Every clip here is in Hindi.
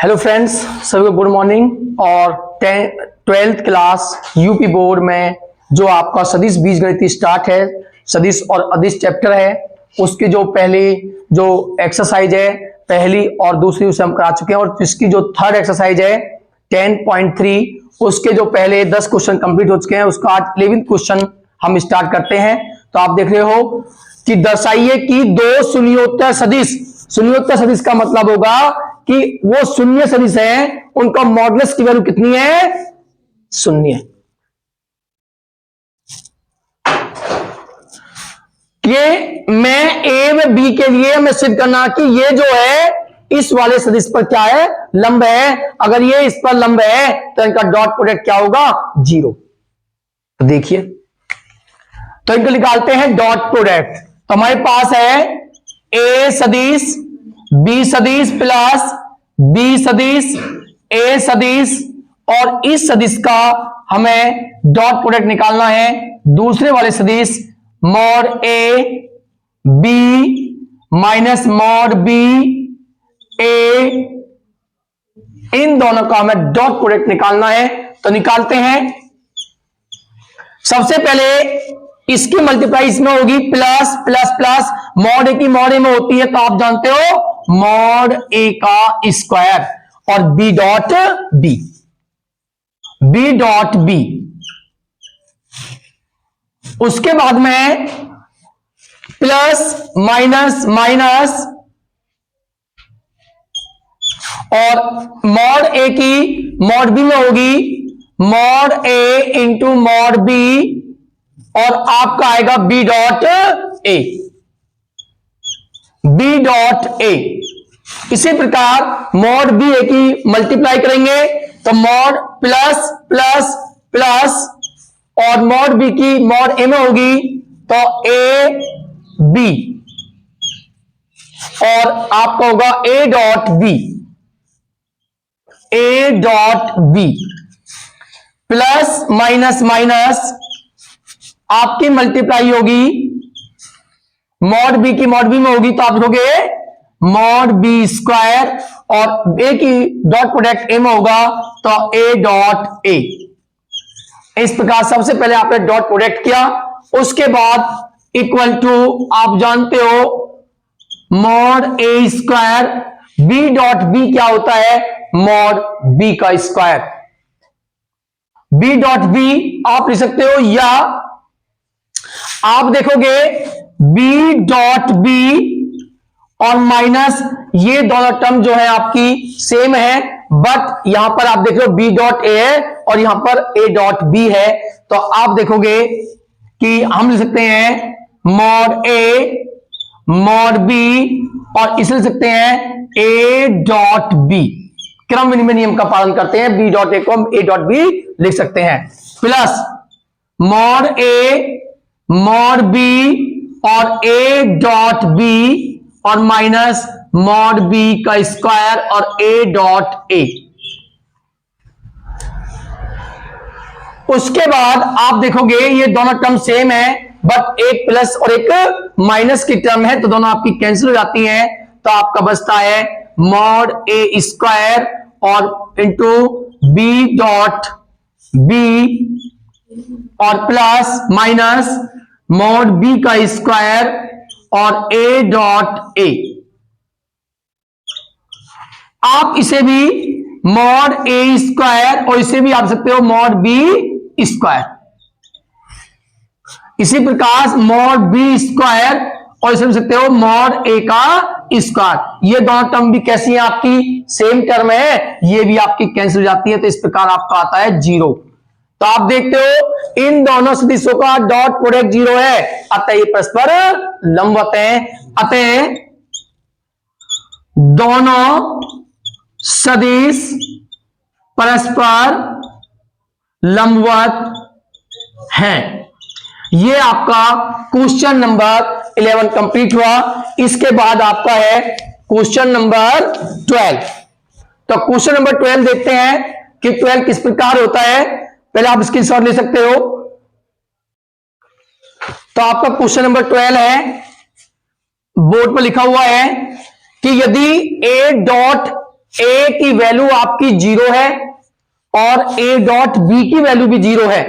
हेलो फ्रेंड्स, सभी को गुड मॉर्निंग। और 12th क्लास यूपी बोर्ड में जो आपका सदिश बीजगणित स्टार्ट है, सदिश और अदिश चैप्टर है, उसकी जो पहली जो एक्सरसाइज है पहली और दूसरी उसे हम करा चुके हैं। और इसकी जो थर्ड एक्सरसाइज है 10.3 उसके जो पहले 10 क्वेश्चन कंप्लीट हो चुके हैं, उसका आज 11th क्वेश्चन हम स्टार्ट करते हैं। तो आप देख रहे हो कि दर्शाइए कि दो शून्योत्तर सदिश। शून्योत्तर सदिश का मतलब होगा कि वो शून्य सदिश है, उनका मॉडुलस की वैल्यू कितनी है? शून्य। ये मैं ए व बी के लिए हमें सिद्ध करना कि ये जो है इस वाले सदिश पर क्या है? लंब है। अगर ये इस पर लंब है तो इनका डॉट प्रोडक्ट क्या होगा? 0। तो देखिए, तो इनको निकालते हैं डॉट प्रोडक्ट। तो हमारे पास है ए सदिश बी सदिश प्लस बी सदिश ए सदिश, और इस सदिश का हमें डॉट प्रोडक्ट निकालना है दूसरे वाले सदिश mod A B minus mod B A. इन दोनों का हमें डॉट प्रोडक्ट निकालना है। तो निकालते हैं। सबसे पहले इसकी मल्टीप्लाई इसमें होगी plus plus plus, mod A की मॉड ए में होती है तो आप जानते हो मॉड ए का स्क्वायर, और B dot B, B dot B. उसके बाद में प्लस माइनस माइनस, और मॉड ए की मॉड बी में होगी mod A into mod B, और आपका आएगा B dot A, B dot A. इसी प्रकार मॉड बी ए की मल्टीप्लाई करेंगे तो मॉड प्लस प्लस प्लस, और मॉड बी की मॉड ए में होगी तो ए बी, और आपका होगा A dot B, A dot B. Plus minus minus आपकी मल्टीप्लाई होगी मॉड बी की मॉड बी में होगी तो आप लिखोगे मॉड बी स्क्वायर, और ए की डॉट प्रोडक्ट ए में होगा तो ए डॉट ए। इस प्रकार सबसे पहले आपने डॉट प्रोडक्ट किया, उसके बाद इक्वल टू आप जानते हो मॉड ए स्क्वायर, बी डॉट बी क्या होता है? मॉड बी का स्क्वायर। बी डॉट बी आप लिख सकते हो, या आप देखोगे बी डॉट बी और माइनस, ये दोनों टर्म जो है आपकी सेम है, बट यहां पर आप देख रहे हो बी डॉट ए है और यहां पर ए डॉट बी है। तो आप देखोगे कि हम लिख सकते हैं मॉड ए मॉड बी, और इसे लिख सकते हैं ए डॉट बी। क्रम विनिमय नियम का पालन करते हैं, बी डॉट ए को हम ए डॉट बी लिख सकते हैं। Plus mod A mod B और ए डॉट बी, और माइनस मॉड बी का स्क्वायर और ए डॉट ए। उसके बाद आप देखोगे ये दोनों टर्म सेम है, बट एक प्लस और एक माइनस की टर्म है, तो दोनों आपकी कैंसिल हो जाती हैं। तो आपका बचता है मॉड ए स्क्वायर और इंटू बी डॉट बी, और प्लस माइनस मॉड बी का स्क्वायर और ए डॉट ए। आप इसे भी मॉड ए स्क्वायर और इसे भी आप सकते हो मॉड बी स्क्वायर। इसी प्रकार मॉड बी स्क्वायर और इसे भी सकते हो मॉड ए का स्क्वायर। ये दोनों टर्म भी कैसी है? आपकी सेम टर्म है, ये भी आपकी कैंसिल हो जाती है। तो इस प्रकार आपका आता है 0। तो आप देखते हो इन दोनों सदिशों का डॉट प्रोडक्ट 0 है, अतः ये परस्पर लंबवत हैं। अतः दोनों सदिश परस्पर लंबवत हैं। ये आपका क्वेश्चन नंबर 11 कंप्लीट हुआ। इसके बाद आपका है क्वेश्चन नंबर 12। तो क्वेश्चन नंबर 12 देखते हैं कि 12 किस प्रकार होता है। पहले आप स्क्रीनशॉट ले सकते हो। तो आपका क्वेश्चन नंबर 12 है, बोर्ड पर लिखा हुआ है कि यदि ए डॉट ए की वैल्यू आपकी 0 है और ए डॉट बी की वैल्यू भी 0 है,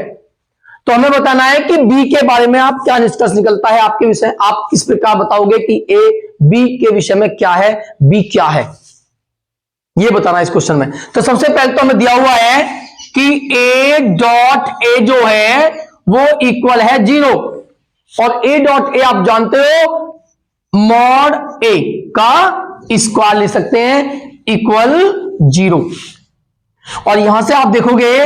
तो हमें बताना है कि बी के बारे में आप क्या निष्कर्ष निकलता है आपके विषय, आप किस प्रकार बताओगे कि ए बी के विषय में क्या है, बी क्या है, ये बताना है इस क्वेश्चन में। तो सबसे पहले तो हमें दिया हुआ है कि ए डॉट ए जो है वो इक्वल है 0 और ए डॉट ए आप जानते हो मॉड ए का स्क्वायर ले सकते हैं इक्वल 0, और यहां से आप देखोगे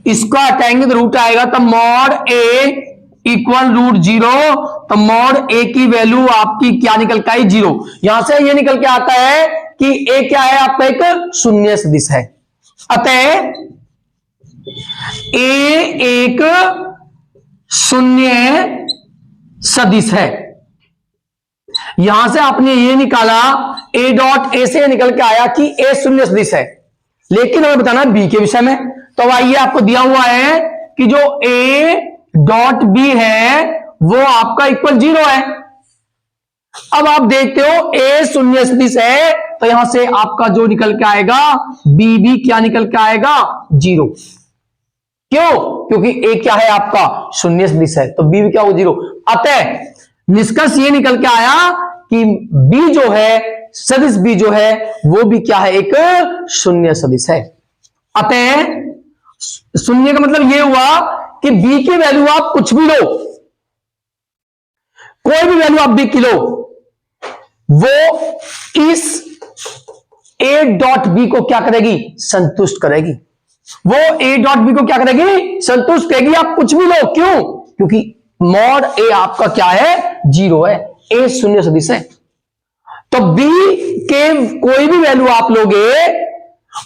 इसका हटाएंगे तो रूट आएगा, तो मॉड ए इक्वल रूट 0, तो मॉड ए की वैल्यू आपकी क्या निकल के आई 0। यहां से ये निकल के आता है कि ए क्या है आपका एक शून्य सदिश है, अतः ए एक शून्य सदिश है। यहां से आपने ये निकाला ए डॉट ए से निकल के आया कि ए शून्य सदिश है, लेकिन हमें बताना बी के विषय में। तो आइए आपको दिया हुआ है कि जो ए डॉट बी है वो आपका इक्वल 0 है। अब आप देखते हो ए शून्य सदिश है, तो यहां से आपका जो निकल के आएगा बी भी क्या निकल के आएगा 0। क्यों? क्योंकि ए क्या है आपका शून्य सदिश है, तो बी भी क्या होगा 0। अतः निष्कर्ष ये निकल के आया कि बी जो है सदिश बी जो है वो भी क्या है एक शून्य सदिश है। अतः शून्य का मतलब ये हुआ कि बी की वैल्यू आप कुछ भी लो, कोई भी वैल्यू आप बी की लो, वो इस ए डॉट बी को क्या करेगी संतुष्ट करेगी, वो ए डॉट बी को क्या करेगी संतुष्ट करेगी, आप कुछ भी लो। क्यों? क्योंकि मॉड ए आपका क्या है 0 है, ए शून्य सदिश है। तो बी के कोई भी वैल्यू आप लोगे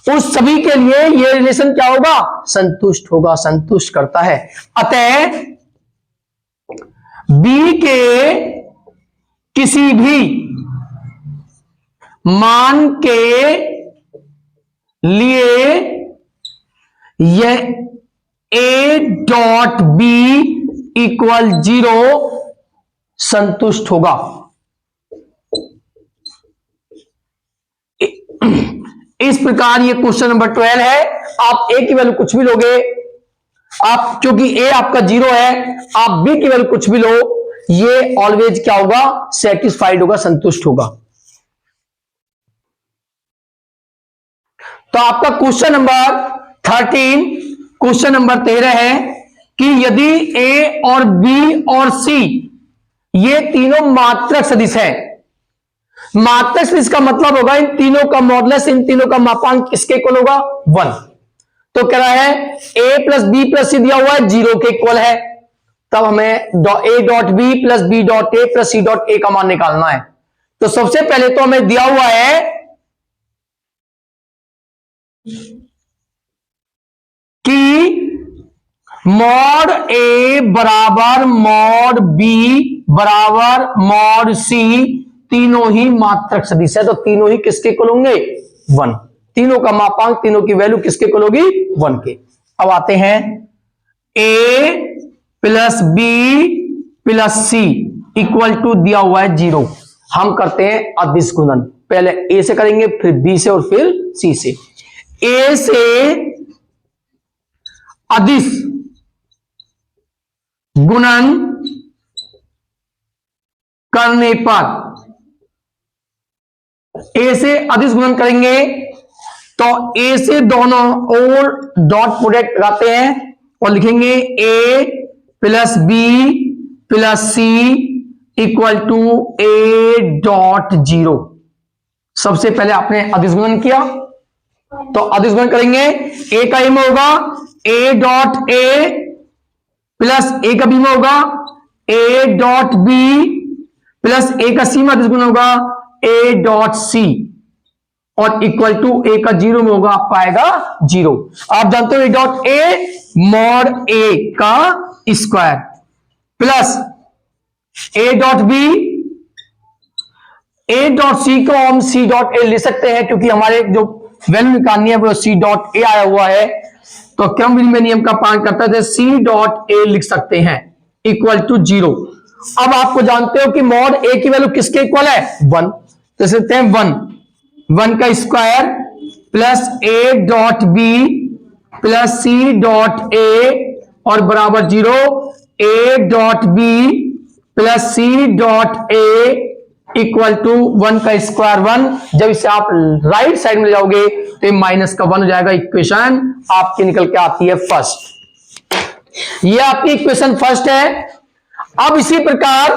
उस सभी के लिए ये रिलेशन क्या होगा संतुष्ट होगा, संतुष्ट करता है। अतः बी के किसी भी मान के लिए यह ए डॉट बी इक्वल 0 संतुष्ट होगा। इस प्रकार ये क्वेश्चन नंबर 12 है। आप ए की वैल्यू कुछ भी लोगे, आप क्योंकि ए आपका 0 है, आप बी की वैल्यू कुछ भी लो, ये ऑलवेज क्या होगा सेटिस्फाइड होगा, संतुष्ट होगा। तो आपका क्वेश्चन नंबर 13 क्वेश्चन नंबर 13 है कि यदि ए और बी और सी ये तीनों मात्रक सदिश है, मात्रक सदिश का मतलब होगा इन तीनों का मॉडुलस, इन तीनों का मापांक किसके इक्वल होगा 1। तो कह रहा है A plus B plus C दिया हुआ है 0 के इक्वल है, तब हमें A dot B plus B dot A plus C dot A का मान निकालना है। तो सबसे पहले तो हमें दिया हुआ है कि मॉड ए बराबर मॉड बी बराबर मॉड सी तीनों ही मात्रक सदिश है, तो तीनों ही किसके इक्वल होंगे 1। तीनों का मापांक, तीनों की वैल्यू किसके इक्वल होगी 1 के। अब आते हैं A plus B plus C equal to दिया हुआ है 0। हम करते हैं अदिश गुणन, पहले ए से करेंगे फिर बी से और फिर सी से। ए से अदिश गुणन करने पर, ए से अदिश गुणन करेंगे तो ए से दोनों और डॉट प्रोडक्ट लगाते हैं और लिखेंगे A plus B plus C equal to A dot 0। सबसे पहले आपने अदिश गुणन किया, तो अदिश गुणन करेंगे ए का ए में होगा ए डॉट ए प्लस ए का बी में होगा ए डॉट बी प्लस ए का सी में अदिश गुणन होगा ए डॉट सी और इक्वल टू ए का 0 में होगा आपका आएगा 0। आप जानते हो ए डॉट ए मॉड ए का square plus A dot B, A dot C को हम सी डॉट ए ले सकते हैं क्योंकि हमारे जो वैल्यू निकालनी है वो सी डॉट ए आया हुआ है, तो क्रम विनिमय नियम का पालन करते थे सी डॉट ए लिख सकते हैं इक्वल टू 0। अब आपको जानते हो कि मॉड ए की वैल्यू किसके इक्वल है 1, तो लिखते हैं 1 का square plus A dot B plus C dot A और बराबर 0, A dot B plus C dot A equal to 1 का स्क्वायर 1। जब इसे आप राइट साइड में ले जाओगे तो माइनस का 1 हो जाएगा। इक्वेशन आपकी निकल के आती है फर्स्ट। ये आपकी इक्वेशन फर्स्ट है। अब इसी प्रकार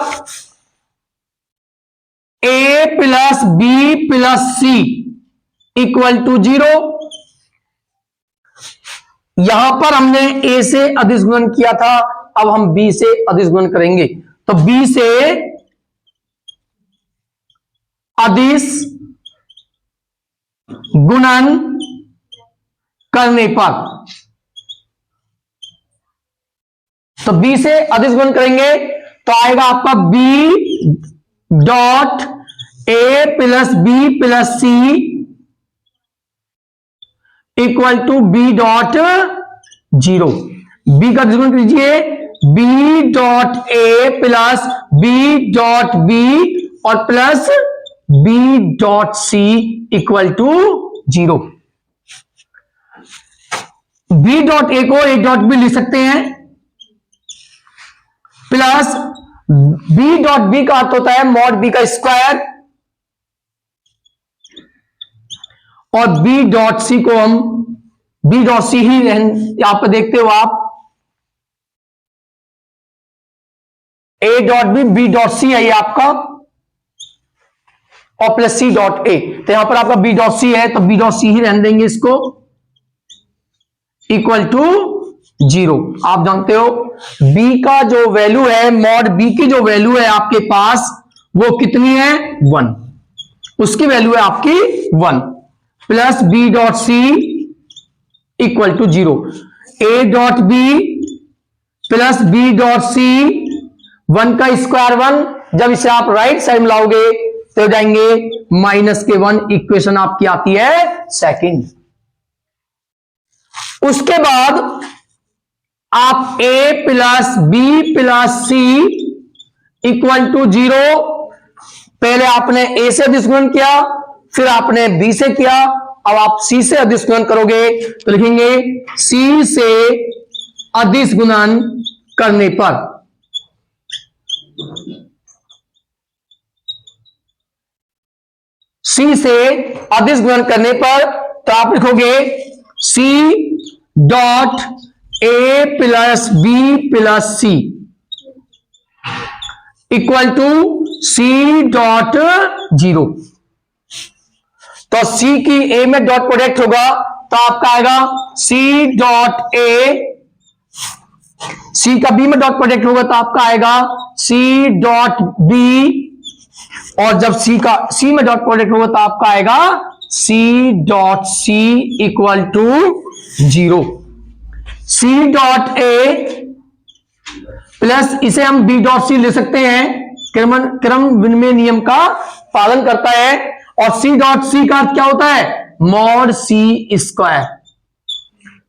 a plus B plus C equal to 0, यहां पर हमने a से अदिश गुणन किया था, अब हम b से अदिश गुणन करेंगे। तो b से अदिश गुणन करने पर, तो b से अदिश गुणन करेंगे तो आएगा आपका b dot a plus B plus C equal to b dot 0। b का अदिश गुणन कीजिए, b dot a plus b dot b और plus b dot c equal to 0। b dot a को a डॉट b लिख सकते हैं, प्लस b डॉट b का अर्थ होता है मॉड b का स्क्वायर, और b डॉट c को हम b डॉट c ही यहां पर देखते हो आप, a dot b dot c है ये आपका, और प्लस c डॉट a। तो यहां पर आपका b डॉट c है तो b डॉट c ही रहने देंगे इसको, इक्वल टू 0। आप जानते हो b का जो वैल्यू है, मॉड b की जो वैल्यू है आपके पास वो कितनी है 1, उसकी वैल्यू है आपकी 1, plus b dot c equal to 0। a dot b plus b dot c 1 का स्क्वायर 1। जब इसे आप राइट साइड में लाओगे तो हो जाएंगे माइनस के 1। इक्वेशन आपकी आती है सेकंड। उसके बाद आप a plus B plus C equal to 0, पहले आपने a से अदिश गुणन किया, फिर आपने b से किया, अब आप c से अदिश गुणन करोगे तो लिखेंगे c से अदिश गुणन करने पर, c से अदिश गुणन करने पर तो आप लिखोगे c dot a plus B plus C equal to c dot 0। तो c की a में डॉट प्रोडक्ट होगा तो आपका आएगा c डॉट a, c का b में डॉट प्रोडक्ट होगा तो आपका आएगा c डॉट b, और जब c में डॉट प्रोडक्ट होगा तो आपका आएगा c dot c equal to 0। c dot a plus इसे हम b डॉट c ले सकते हैं, क्रम विनिमय नियम का पालन करता है, और c डॉट c का अर्थ क्या होता है mod c square.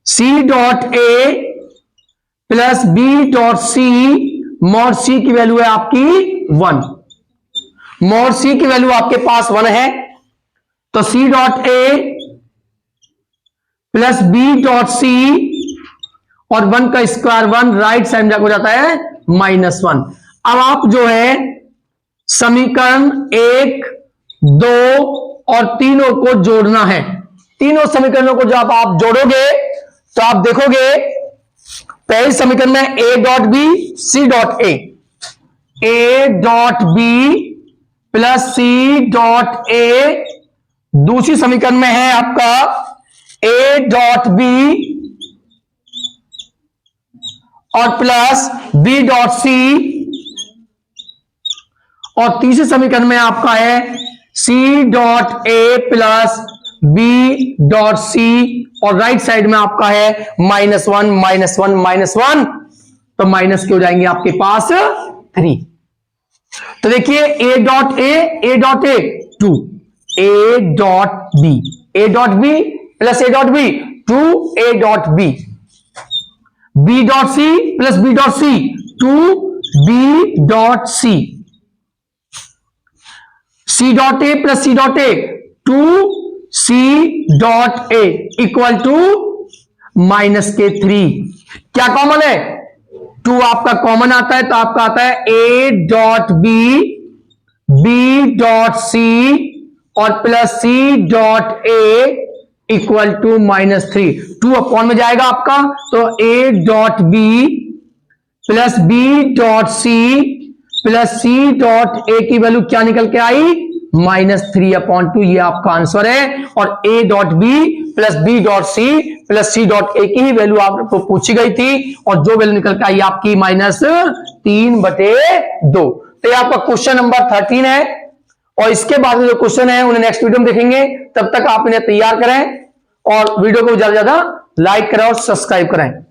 c dot a plus b dot c, mod c की वैल्यू है आपकी 1, मॉड c की वैल्यू आपके पास 1 है, तो c dot a plus b dot c और 1 का स्क्वायर 1 राइट साइड में हो जाता है -1। अब आप जो है समीकरण 1, 2 और तीनों को जोड़ना है। तीनों समीकरणों को जब आप जोड़ोगे तो आप देखोगे पहले समीकरण में a dot b c dot a dot b plus c dot a, दूसरी समीकरण में है आपका a डॉट b और प्लस b डॉट c, और तीसरे समीकरण में आपका है c dot a plus b dot c, और राइट साइड में आपका है -1 -1 तो माइनस के हो जाएंगे आपके पास 3। तो देखिए a dot a 2, a dot b plus a dot b 2a dot b dot c plus b dot c 2b dot c dot a plus c dot a 2 C dot A equal to -3। क्या कॉमन है? 2 आपका कॉमन आता है, तो आपका आता है A dot B dot C और plus C dot A equal to -3। 2 upon में जाएगा आपका, तो A dot B plus B dot C plus C dot A की वैल्यू क्या निकल के आई? -3/2। ये आपका आंसर है। और A dot B plus B dot C plus C dot A की ही वैल्यू आपको पूछी गई थी, और जो वैल्यू निकल के आई आपकी -3/2। तो ये आपका क्वेश्चन नंबर 13 है। और इसके बाद जो क्वेश्चन है उन्हें नेक्स्ट वीडियो में देखेंगे। तब तक आप इन्हें तैयार करें और वीडियो को ज्यादा से ज्यादा लाइक करें और सब्सक्राइब करें।